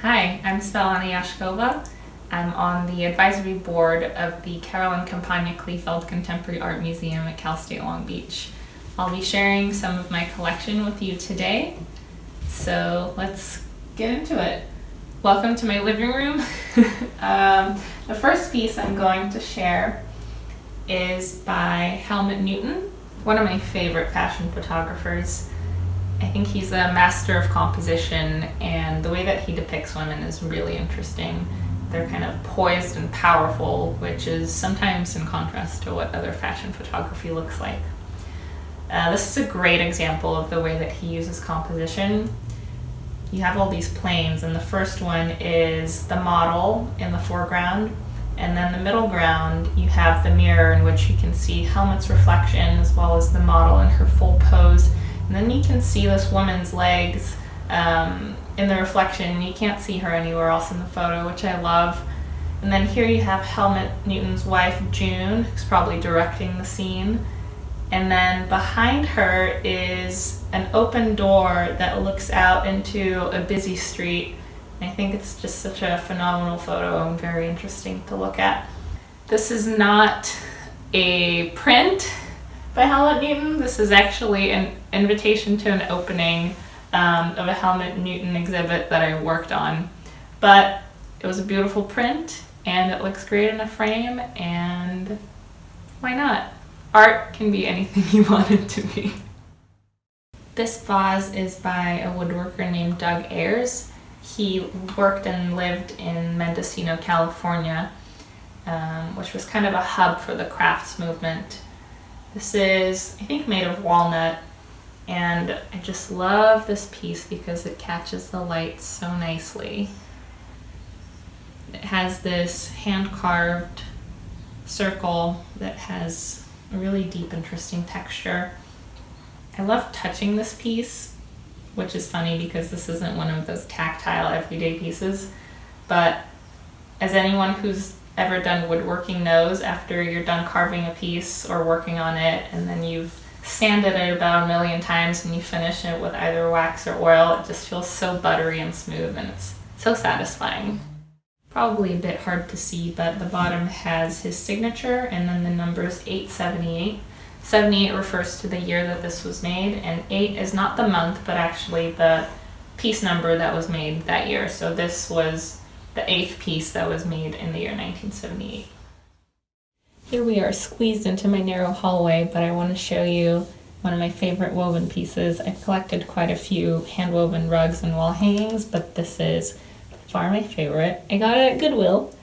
Hi, I'm Svetlana. I'm on the advisory board of the Carolyn Campagna Kleefeld Contemporary Art Museum at Cal State Long Beach. I'll be sharing some of my collection with you today, so let's get into it. Welcome to my living room. The first piece I'm going to share is by Helmut Newton, one of my favorite fashion photographers. I think he's a master of composition, and the way that he depicts women is really interesting. They're kind of poised and powerful, which is sometimes in contrast to what other fashion photography looks like. This is a great example of the way that he uses composition. You have all these planes, and the first one is the model in the foreground, and then the middle ground you have the mirror in which you can see Helmut's reflection as well as the model in her full pose. And then you can see this woman's legs in the reflection. You can't see her anywhere else in the photo, which I love. And then here you have Helmut Newton's wife, June, who's probably directing the scene. And then behind her is an open door that looks out into a busy street. And I think it's just such a phenomenal photo and very interesting to look at. This is not a print by Helmut Newton. This is actually an invitation to an opening of a Helmut Newton exhibit that I worked on. But it was a beautiful print, and it looks great in a frame, and why not? Art can be anything you want it to be. This vase is by a woodworker named Doug Ayers. He worked and lived in Mendicino, California, which was kind of a hub for the crafts movement. This is, I think, made of walnut, and I just love this piece because it catches the light so nicely. It has this hand-carved circle that has a really deep, interesting texture. I love touching this piece, which is funny because this isn't one of those tactile, everyday pieces, but as anyone who's ever done woodworking knows, after you're done carving a piece or working on it and then you've sanded it about 1,000,000 times and you finish it with either wax or oil, it just feels so buttery and smooth, and it's so satisfying. Probably a bit hard to see, but the bottom has his signature and then the numbers 878. 78 refers to the year that this was made, and 8 is not the month but actually the piece number that was made that year. So this was the 8th piece that was made in the year 1978. Here we are squeezed into my narrow hallway, but I want to show you one of my favorite woven pieces. I've collected quite a few hand-woven rugs and wall hangings, but this is far my favorite. I got it at Goodwill,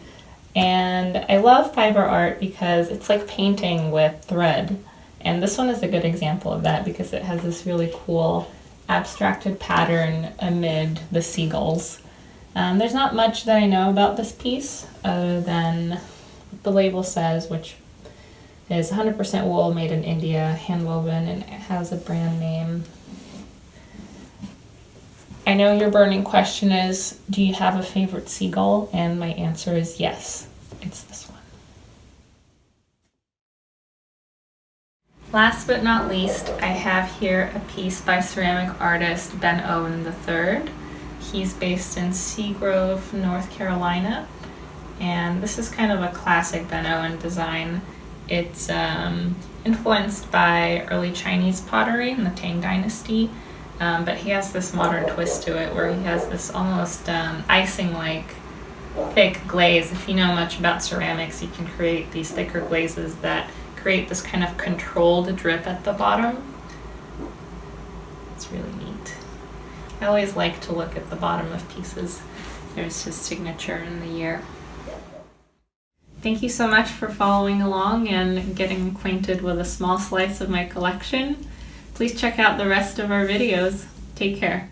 and I love fiber art because it's like painting with thread. And this one is a good example of that because it has this really cool abstracted pattern amid the seagulls. There's not much that I know about this piece other than what the label says, which is 100% wool made in India, hand woven, and it has a brand name. I know your burning question is, do you have a favorite seagull? And my answer is yes, it's this one. Last but not least, I have here a piece by ceramic artist Owen III. He's based in Seagrove, North Carolina, and this is kind of a classic Owen design. It's influenced by early Chinese pottery in the Tang Dynasty, but he has this modern twist to it where he has this almost icing-like thick glaze. If you know much about ceramics, you can create these thicker glazes that create this kind of controlled drip at the bottom. It's really neat. I always like to look at the bottom of pieces. There's his signature and the year. Thank you so much for following along and getting acquainted with a small slice of my collection. Please check out the rest of our videos. Take care.